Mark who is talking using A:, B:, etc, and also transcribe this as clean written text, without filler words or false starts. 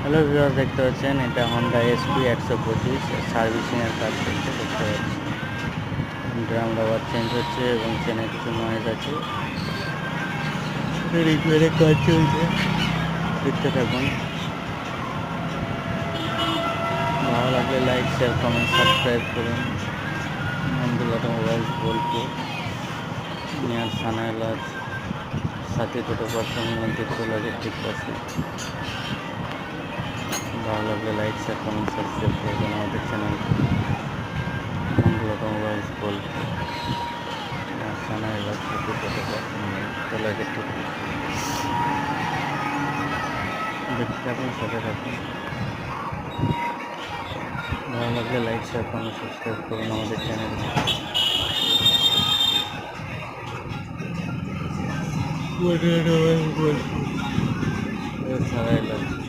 A: Hello viewer, দেখতে পাচ্ছেন এটা হন্ডা এসপি 125 সার্ভিসিংয়ের কাজ করছে দেখতে পাচ্ছি। ড্রাম রাবার চেঞ্জ হচ্ছে এবং চেনে কিছু নয়েজ আছে, রিপেয়ারের কাজ চলছে, দেখতে থাকুন। ভালো লাগলে লাইক, শেয়ার, কমেন্ট, সাবস্ক্রাইব করুন। মন্দির অটোমোবাইলস বোলপুর নিয়ার সানাইলার সাথে দুটো পার্সেন্ট মন্দির তোলাকে ঠিক পাশে। ভালো লাগলে লাইক, শেয়ার, কমেন্ট, সাবস্ক্রাইব করবেন আমাদের চ্যানেল মন্দির অটোমোবাইলস বোলপুর নিয়ার সানাইলার সাথে দুটো পার্সেন্ট তোলাকে ঠিক দেখতে থাকুন, সাথে থাকুন। ভালো লাগলে লাইক, শেয়ার, কমেন্ট, সাবস্ক্রাইব করুন আমাদের চ্যানেল সারাইলার।